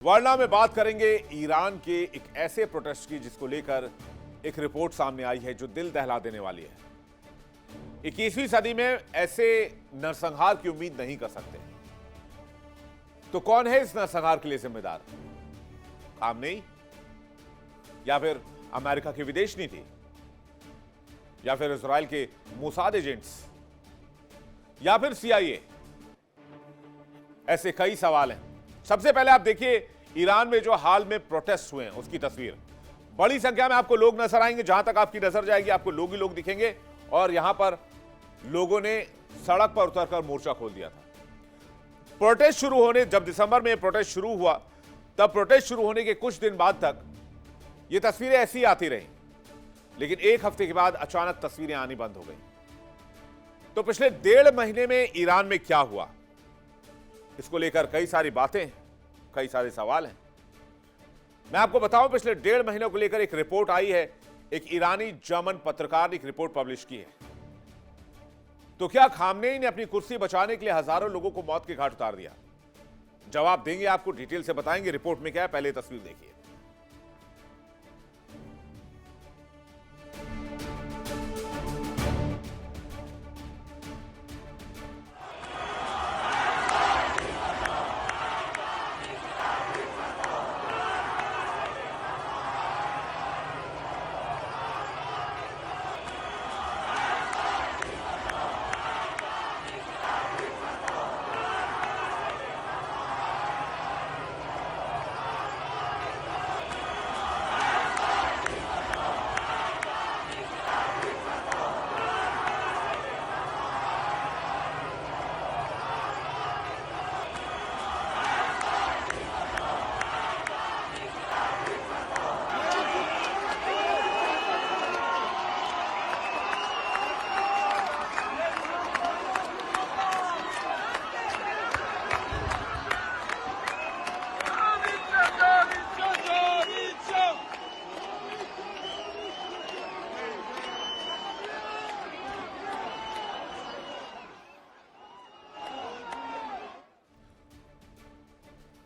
World में बात करेंगे ईरान के एक ऐसे प्रोटेस्ट की जिसको लेकर एक रिपोर्ट सामने आई है जो दिल दहला देने वाली है। 21वीं सदी में ऐसे नरसंहार की उम्मीद नहीं कर सकते। तो कौन है इस नरसंहार के लिए जिम्मेदार? खामनेई, या फिर अमेरिका की विदेश नीति, या फिर इजराइल के मोसाद एजेंट्स, या फिर सीआईए? ऐसे कई सवाल हैं। सबसे पहले आप देखिए ईरान में जो हाल में प्रोटेस्ट हुए हैं उसकी तस्वीर। बड़ी संख्या में आपको लोग नजर आएंगे, जहां तक आपकी नजर जाएगी आपको लोग ही लोग दिखेंगे। और यहां पर लोगों ने सड़क पर उतरकर मोर्चा खोल दिया था। प्रोटेस्ट शुरू होने, जब दिसंबर में प्रोटेस्ट शुरू हुआ, तब प्रोटेस्ट शुरू होने के कुछ दिन बाद तक ये तस्वीरें ऐसी आती रही, लेकिन एक हफ्ते के बाद अचानक तस्वीरें आनी बंद हो गई। तो पिछले 1.5 महीने में ईरान में क्या हुआ, इसको लेकर कई सारी बातें, कई सारे सवाल हैं। मैं आपको बताऊं, पिछले 1.5 महीनों को लेकर एक रिपोर्ट आई है। एक ईरानी जर्मन पत्रकार ने एक रिपोर्ट पब्लिश की है। तो क्या खामनेई ने अपनी कुर्सी बचाने के लिए हजारों लोगों को मौत के घाट उतार दिया? जवाब देंगे, आपको डिटेल से बताएंगे रिपोर्ट में क्या है। पहले तस्वीर देखिए।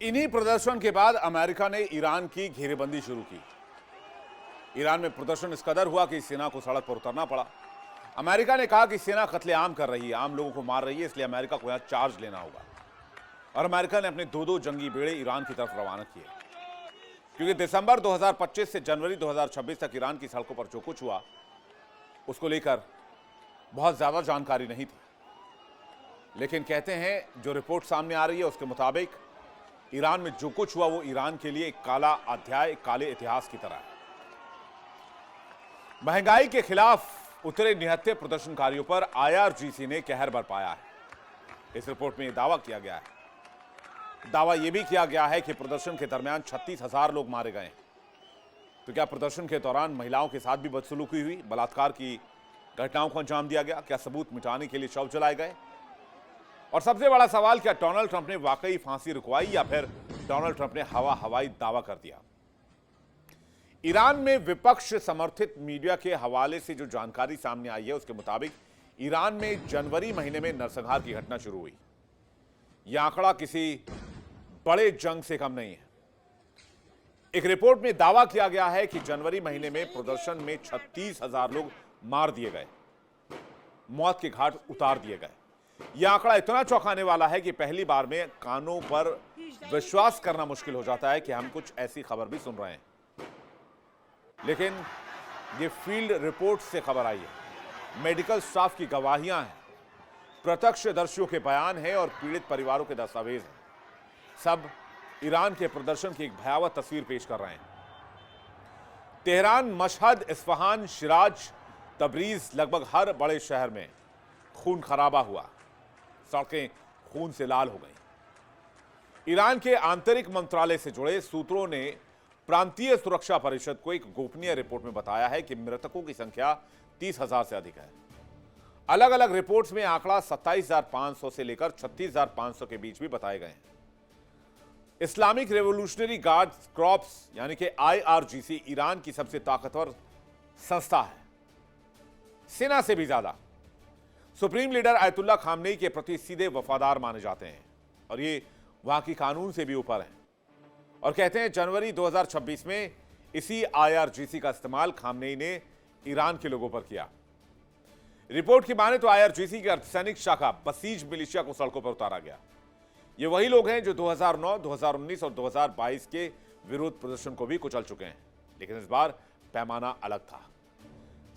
इन्हीं प्रदर्शन के बाद अमेरिका ने ईरान की घेरेबंदी शुरू की। ईरान में प्रदर्शन इस कदर हुआ कि सेना को सड़क पर उतरना पड़ा। अमेरिका ने कहा कि सेना कत्लेआम कर रही है, आम लोगों को मार रही है, इसलिए अमेरिका को यहां चार्ज लेना होगा। और अमेरिका ने अपने 2 जंगी बेड़े ईरान की तरफ रवाना किए, क्योंकि दिसंबर 2025 से जनवरी 2026 तक ईरान की सड़कों पर जो कुछ हुआ उसको लेकर बहुत ज्यादा जानकारी नहीं थी। लेकिन कहते हैं जो रिपोर्ट सामने आ रही है उसके मुताबिक ईरान में जो कुछ हुआ वो ईरान के लिए एक काला अध्याय, एक काले इतिहास की तरह है। महंगाई के खिलाफ उतरे निहत्थे प्रदर्शनकारियों पर आईआरजीसी ने कहर बरपाया है। इस रिपोर्ट में यह दावा किया गया है। दावा यह भी किया गया है कि प्रदर्शन के दरमियान 36,000 लोग मारे गए। तो क्या प्रदर्शन के दौरान महिलाओं के साथ भी बदसलूकी हुई, बलात्कार की घटनाओं को अंजाम दिया गया? क्या सबूत मिटाने के लिए शव जलाए गए? और सबसे बड़ा सवाल, क्या डोनाल्ड ट्रंप ने वाकई फांसी रुकवाई या फिर डोनाल्ड ट्रंप ने हवाई दावा कर दिया? ईरान में विपक्ष समर्थित मीडिया के हवाले से जो जानकारी सामने आई है उसके मुताबिक ईरान में जनवरी महीने में नरसंहार की घटना शुरू हुई। यह आंकड़ा किसी बड़े जंग से कम नहीं है। एक रिपोर्ट में दावा किया गया है कि जनवरी महीने में प्रदर्शन में 36,000 लोग मार दिए गए, मौत के घाट उतार दिए गए। यह आंकड़ा इतना चौंकाने वाला है कि पहली बार में कानों पर विश्वास करना मुश्किल हो जाता है कि हम कुछ ऐसी खबर भी सुन रहे हैं। लेकिन यह फील्ड रिपोर्ट से खबर आई है, मेडिकल स्टाफ की गवाहियां हैं, प्रत्यक्षदर्शियों के बयान हैं और पीड़ित परिवारों के दस्तावेज हैं। सब ईरान के प्रदर्शन की एक भयावह तस्वीर पेश कर रहे हैं। Tehran, Mashhad, Isfahan, Siraj, Tabriz, लगभग हर बड़े शहर में खून खराबा हुआ, सड़कें खून से लाल हो गईं। ईरान के आंतरिक मंत्रालय से जुड़े सूत्रों ने प्रांतीय सुरक्षा परिषद को एक गोपनीय रिपोर्ट में बताया है कि मृतकों की संख्या 30,000 से अधिक है। अलग अलग रिपोर्ट्स में आंकड़ा 27,500 से लेकर 36,500 के बीच भी बताए गए हैं। इस्लामिक रेवोल्यूशनरी गार्ड क्रॉप्स यानी कि आईआरजीसी ईरान की सबसे ताकतवर संस्था है, सेना से भी ज्यादा। सुप्रीम लीडर आयतुल्लाह खामनेई के प्रति सीधे वफादार माने जाते हैं और ये वहां की कानून से भी ऊपर है। और कहते हैं जनवरी 2026 में इसी आईआरजीसी का इस्तेमाल खामनेई ने ईरान के लोगों पर किया। रिपोर्ट की माने तो आईआरजीसी की अर्धसैनिक शाखा बसीज मिलिशिया को सड़कों पर उतारा गया। ये वही लोग हैं जो 2009, 2019 और 2022 के विरोध प्रदर्शन को भी कुचल चुके हैं, लेकिन इस बार पैमाना अलग था।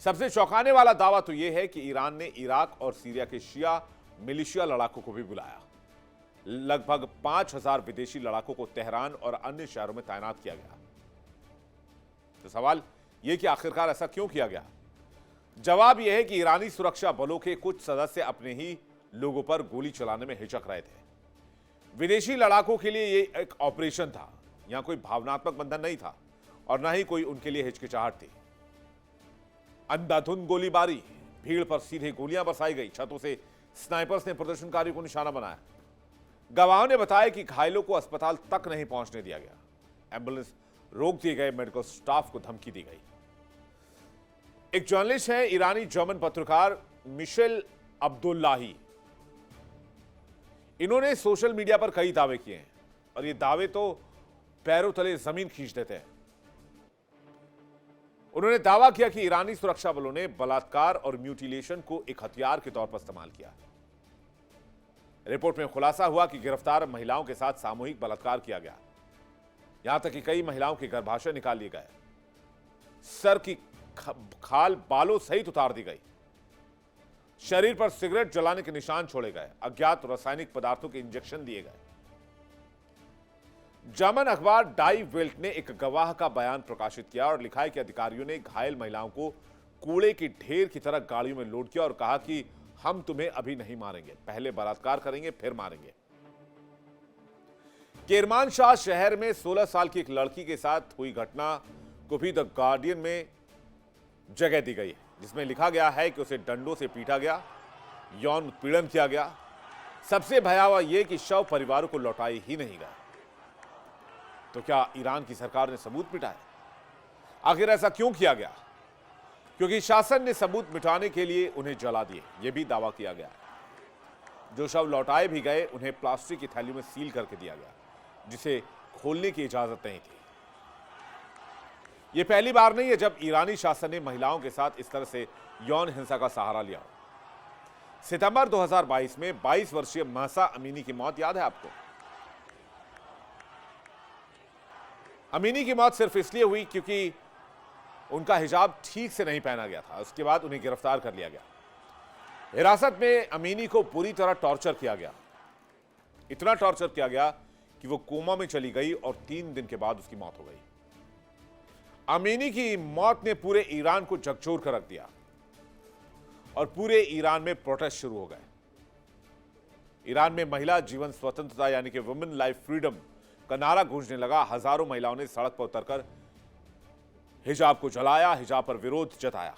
सबसे चौंकाने वाला दावा तो यह है कि ईरान ने इराक और सीरिया के शिया मिलिशिया लड़ाकों को भी बुलाया। लगभग 5000 विदेशी लड़ाकों को तेहरान और अन्य शहरों में तैनात किया गया। तो सवाल यह कि आखिरकार ऐसा क्यों किया गया? जवाब यह है कि ईरानी सुरक्षा बलों के कुछ सदस्य अपने ही लोगों पर गोली चलाने में हिचक रहे थे। विदेशी लड़ाकों के लिए यह एक ऑपरेशन था, यहां कोई भावनात्मक बंधन नहीं था और न ही कोई उनके लिए हिचकिचाहट थी। अंधाधुंध गोलीबारी, भीड़ पर सीधे गोलियां बरसाई गई, छतों से स्नाइपर्स ने प्रदर्शनकारियों को निशाना बनाया। गवाहों ने बताया कि घायलों को अस्पताल तक नहीं पहुंचने दिया गया। एम्बुलेंस रोक दिए गए, मेडिकल स्टाफ को धमकी दी गई। एक जर्नलिस्ट है ईरानी जर्मन पत्रकार मिशेल अब्दुल्लाही। इन्होंने सोशल मीडिया पर कई दावे किए हैं और ये दावे तो पैरों तले जमीन खींच देते हैं। उन्होंने दावा किया कि ईरानी सुरक्षा बलों ने बलात्कार और म्यूटिलेशन को एक हथियार के तौर पर इस्तेमाल किया। रिपोर्ट में खुलासा हुआ कि गिरफ्तार महिलाओं के साथ सामूहिक बलात्कार किया गया। यहां तक कि कई महिलाओं के गर्भाशय निकाल लिए गए, सर की खाल बालों सहित उतार दी गई, शरीर पर सिगरेट जलाने के निशान छोड़े गए, अज्ञात रासायनिक पदार्थों के इंजेक्शन दिए गए। जर्मन अखबार डाई वेल्ट ने एक गवाह का बयान प्रकाशित किया और लिखा है कि अधिकारियों ने घायल महिलाओं को कूड़े की ढेर की तरह गाड़ियों में लोड किया और कहा कि हम तुम्हें अभी नहीं मारेंगे, पहले बलात्कार करेंगे फिर मारेंगे। किरमानशाह शहर में 16 साल की एक लड़की के साथ हुई घटना को भी द गार्डियन में जगह दी गई है, जिसमें लिखा गया है कि उसे डंडों से पीटा गया, यौन उत्पीड़न किया गया। सबसे भयावह यह कि शव परिवारों को लौटाए ही नहीं गए। तो क्या ईरान की सरकार ने सबूत मिटाए? आखिर ऐसा क्यों किया गया? क्योंकि शासन ने सबूत मिटाने के लिए उन्हें जला दिए, यह भी दावा किया गया। जो शव लौटाए भी गए उन्हें प्लास्टिक की थैलियों में सील करके दिया गया, जिसे खोलने की इजाजत नहीं थी। यह पहली बार नहीं है जब ईरानी शासन ने महिलाओं के साथ इस तरह से यौन हिंसा का सहारा लिया। सितंबर 2022 में 22 वर्षीय महसा अमीनी की मौत याद है आपको? अमीनी की मौत सिर्फ इसलिए हुई क्योंकि उनका हिजाब ठीक से नहीं पहना गया था। उसके बाद उन्हें गिरफ्तार कर लिया गया। हिरासत में अमीनी को पूरी तरह टॉर्चर किया गया। इतना टॉर्चर किया गया कि वो कोमा में चली गई और 3 दिन के बाद उसकी मौत हो गई। अमीनी की मौत ने पूरे ईरान को झकझोर कर रख दिया और पूरे ईरान में प्रोटेस्ट शुरू हो गए। ईरान में महिला जीवन स्वतंत्रता यानी कि वुमेन लाइफ फ्रीडम का नारा गूंजने लगा। हजारों महिलाओं ने सड़क पर उतरकर हिजाब को जलाया, हिजाब पर विरोध जताया,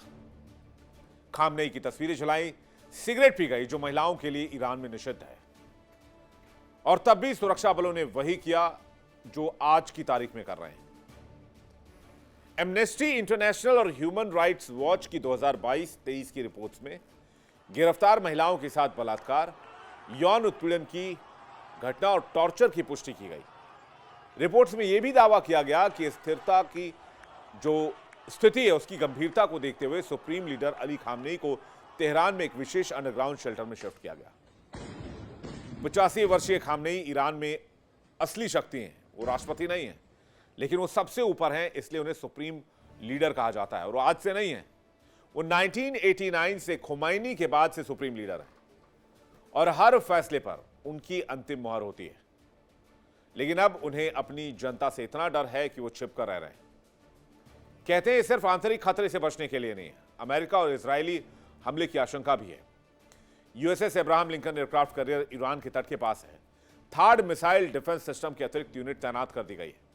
खामनेई की तस्वीरें जलाई, सिगरेट पी गई जो महिलाओं के लिए ईरान में निषिद्ध है। और तब भी सुरक्षा बलों ने वही किया जो आज की तारीख में कर रहे हैं। एमनेस्टी इंटरनेशनल और ह्यूमन राइट्स वॉच की 2022-23 की रिपोर्ट्स में गिरफ्तार महिलाओं के साथ बलात्कार, यौन उत्पीड़न की घटना और टॉर्चर की पुष्टि की गई। रिपोर्ट्स में यह भी दावा किया गया कि स्थिरता की जो स्थिति है उसकी गंभीरता को देखते हुए सुप्रीम लीडर अली खामनेई को तेहरान में एक विशेष अंडरग्राउंड शेल्टर में शिफ्ट किया गया। 85 वर्षीय खामनेई ईरान में असली शक्ति हैं। वो राष्ट्रपति नहीं है, लेकिन वो सबसे ऊपर हैं, इसलिए उन्हें सुप्रीम लीडर कहा जाता है। और वो आज से नहीं है, वो 1989 से खुमैनी के बाद से सुप्रीम लीडर है और हर फैसले पर उनकी अंतिम मोहर होती है। लेकिन अब उन्हें अपनी जनता से इतना डर है कि वो छिपकर रह रहे हैं। कहते हैं ये सिर्फ आंतरिक खतरे से बचने के लिए नहीं है, अमेरिका और इजरायली हमले की आशंका भी है। USS Abraham Lincoln aircraft carrier Iran के तट के पास है। थर्ड मिसाइल डिफेंस सिस्टम की अतिरिक्त यूनिट तैनात कर दी गई है।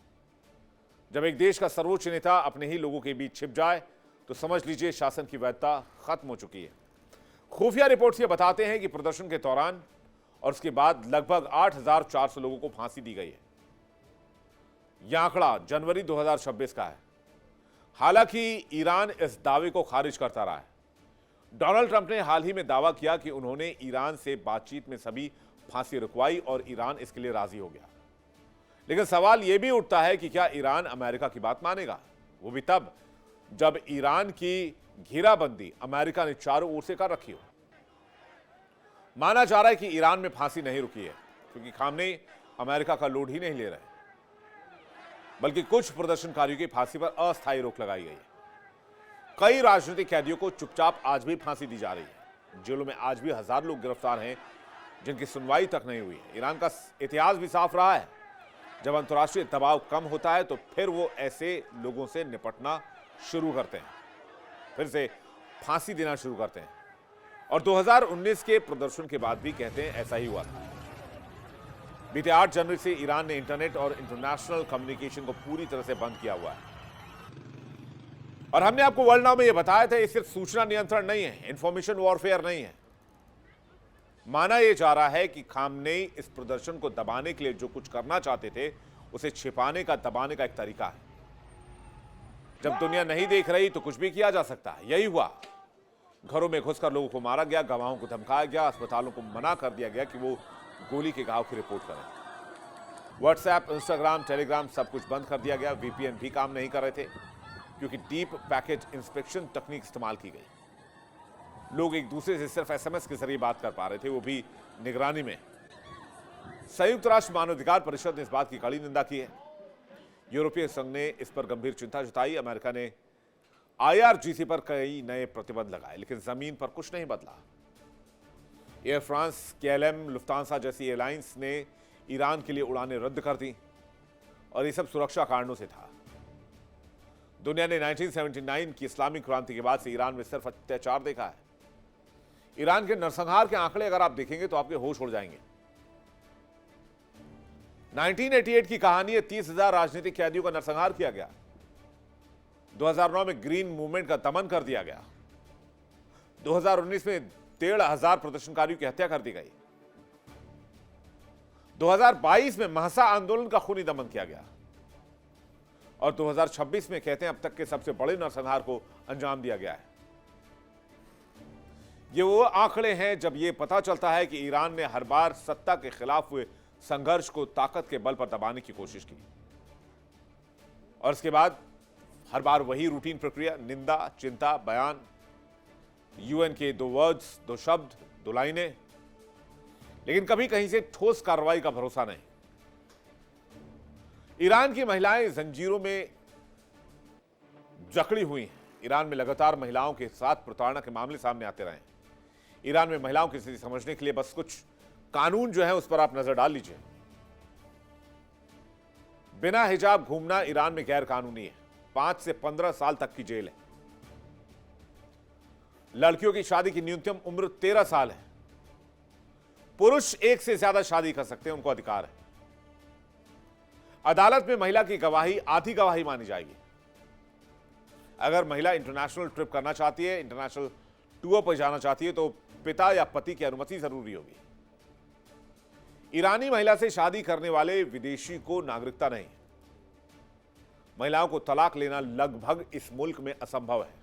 जब एक देश का सर्वोच्च नेता अपने ही लोगों के बीच छिप जाए तो समझ लीजिए शासन की वैधता खत्म हो चुकी है। खुफिया रिपोर्ट्स ये बताते हैं कि प्रदर्शन के दौरान और उसके बाद लगभग 8,400 लोगों को फांसी दी गई है। यह आंकड़ा जनवरी 2026 का है। हालांकि ईरान इस दावे को खारिज करता रहा है। डोनाल्ड ट्रंप ने हाल ही में दावा किया कि उन्होंने ईरान से बातचीत में सभी फांसी रुकवाई और ईरान इसके लिए राजी हो गया। लेकिन सवाल यह भी उठता है कि क्या ईरान अमेरिका की बात मानेगा, वो भी तब जब ईरान की घेराबंदी अमेरिका ने चारों ओर से कर रखी हो। माना जा रहा है कि ईरान में फांसी नहीं रुकी है क्योंकि खामनेई अमेरिका का लोड ही नहीं ले रहे, बल्कि कुछ प्रदर्शनकारियों की फांसी पर अस्थायी रोक लगाई गई है। कई राजनीतिक कैदियों को चुपचाप आज भी फांसी दी जा रही है। जेलों में आज भी हजार लोग गिरफ्तार हैं जिनकी सुनवाई तक नहीं हुई है। ईरान का इतिहास भी साफ रहा है, जब अंतर्राष्ट्रीय दबाव कम होता है तो फिर वो ऐसे लोगों से निपटना शुरू करते हैं, फिर से फांसी देना शुरू करते हैं। और 2019 के प्रदर्शन के बाद भी कहते हैं ऐसा ही हुआ था। बीते 8 जनवरी से ईरान ने इंटरनेट और इंटरनेशनल कम्युनिकेशन को पूरी तरह से बंद किया हुआ है। और हमने आपको वर्ल्ड नाउ में यह बताया था, ये सिर्फ सूचना नियंत्रण नहीं है, इंफॉर्मेशन वॉरफेयर नहीं है। माना यह जा रहा है कि खामनेई इस प्रदर्शन को दबाने के लिए जो कुछ करना चाहते थे उसे छिपाने का, दबाने का एक तरीका है। जब दुनिया नहीं देख रही तो कुछ भी किया जा सकता है। यही हुआ, घरों में घुसकर लोगों को मारा गया, गवाहों को धमकाया गया, अस्पतालों को मना कर दिया गया कि वो गोली के घाव की रिपोर्ट करें। व्हाट्सएप, इंस्टाग्राम, टेलीग्राम सब कुछ बंद कर दिया गया। वीपीएन भी काम नहीं कर रहे थे क्योंकि डीप पैकेज इंस्पेक्शन तकनीक इस्तेमाल की गई। लोग एक दूसरे से सिर्फ एसएमएस के जरिए बात कर पा रहे थे, वो भी निगरानी में। संयुक्त राष्ट्र मानवाधिकार परिषद ने इस बात की कड़ी निंदा की है। यूरोपीय संघ ने इस पर गंभीर चिंता जताई। अमेरिका ने आईआरजीसी पर कई नए प्रतिबंध लगाए, लेकिन जमीन पर कुछ नहीं बदला। एयर फ्रांस, केएलएम, लुफ्तांसा जैसी एयरलाइंस ने ईरान के लिए उड़ानें रद्द कर दी और ये सब सुरक्षा कारणों से था। दुनिया ने 1979 की इस्लामिक क्रांति के बाद से ईरान में सिर्फ अत्याचार देखा है। ईरान के नरसंहार के आंकड़े अगर आप देखेंगे तो आपके होश उड़ जाएंगे। 1988 की कहानी है, 30,000 राजनीतिक कैदियों का नरसंहार किया गया। 2009 में ग्रीन मूवमेंट का दमन कर दिया गया। 2019 में 1,500 प्रदर्शनकारियों की हत्या कर दी गई। 2022 में महसा आंदोलन का खूनी दमन किया गया और 2026 में कहते हैं अब तक के सबसे बड़े नरसंहार को अंजाम दिया गया है। ये वो आंकड़े हैं जब यह पता चलता है कि ईरान ने हर बार सत्ता के खिलाफ हुए संघर्ष को ताकत के बल पर दबाने की कोशिश की और इसके बाद हर बार वही रूटीन प्रक्रिया, निंदा, चिंता, बयान, यूएन के 2 वर्ड्स, 2 शब्द, 2 लाइनें, लेकिन कभी कहीं से ठोस कार्रवाई का भरोसा नहीं। ईरान की महिलाएं जंजीरों में जकड़ी हुई हैं। ईरान में लगातार महिलाओं के साथ प्रताड़ना के मामले सामने आते रहे। ईरान में महिलाओं की स्थिति समझने के लिए बस कुछ कानून जो है उस पर आप नजर डाल लीजिए। बिना हिजाब घूमना ईरान में गैर कानूनी है। 5 से 15 साल तक की जेल है। लड़कियों की शादी की न्यूनतम उम्र 13 साल है। पुरुष 1 से ज्यादा शादी कर सकते हैं, उनको अधिकार है। अदालत में महिला की गवाही आधी गवाही मानी जाएगी। अगर महिला इंटरनेशनल ट्रिप करना चाहती है, इंटरनेशनल टूर पर जाना चाहती है तो पिता या पति की अनुमति जरूरी होगी। ईरानी महिला से शादी करने वाले विदेशी को नागरिकता नहीं। महिलाओं को तलाक लेना लगभग इस मुल्क में असंभव है।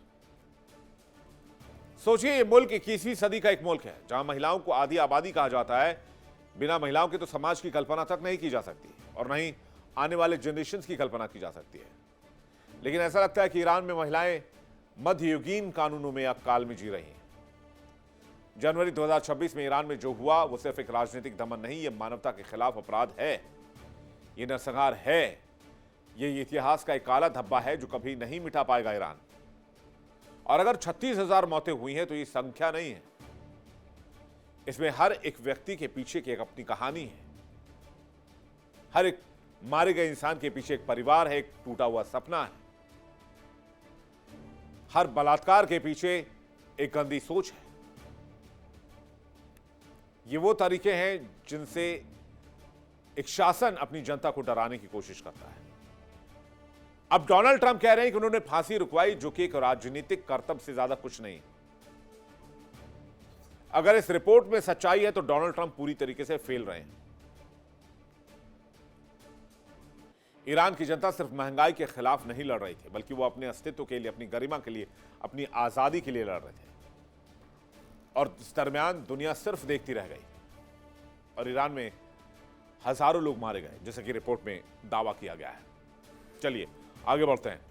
सोचिए, यह मुल्क 21वीं सदी का एक मुल्क है जहां महिलाओं को आधी आबादी कहा जाता है। बिना महिलाओं के तो समाज की कल्पना तक नहीं की जा सकती और नहीं आने वाले जनरेशंस की कल्पना की जा सकती है। लेकिन ऐसा लगता है कि ईरान में महिलाएं मध्ययुगीन कानूनों में अब काल में जी रही हैं। जनवरी 2026 में ईरान में जो हुआ वो सिर्फ एक राजनीतिक दमन नहीं, ये मानवता के खिलाफ अपराध है, ये नरसंहार है, ये इतिहास का एक काला धब्बा है जो कभी नहीं मिटा पाएगा ईरान। और अगर 36,000 मौतें हुई हैं तो ये संख्या नहीं है, इसमें हर एक व्यक्ति के पीछे की एक अपनी कहानी है। हर एक मारे गए इंसान के पीछे एक परिवार है, एक टूटा हुआ सपना है। हर बलात्कार के पीछे एक गंदी सोच है। ये वो तरीके हैं जिनसे एक शासन अपनी जनता को डराने की कोशिश करता है। अब डोनाल्ड ट्रंप कह रहे हैं कि उन्होंने फांसी रुकवाई, जो कि एक राजनीतिक कर्तव्य से ज्यादा कुछ नहीं। अगर इस रिपोर्ट में सच्चाई है तो डोनाल्ड ट्रंप पूरी तरीके से फेल रहे हैं। ईरान की जनता सिर्फ महंगाई के खिलाफ नहीं लड़ रही थी, बल्कि वो अपने अस्तित्व के लिए, अपनी गरिमा के लिए, अपनी आजादी के लिए लड़ रहे थे। और इस दरमियान दुनिया सिर्फ देखती रह गई और ईरान में हजारों लोग मारे गए, जैसे कि रिपोर्ट में दावा किया गया है। चलिए आगे बढ़ते हैं।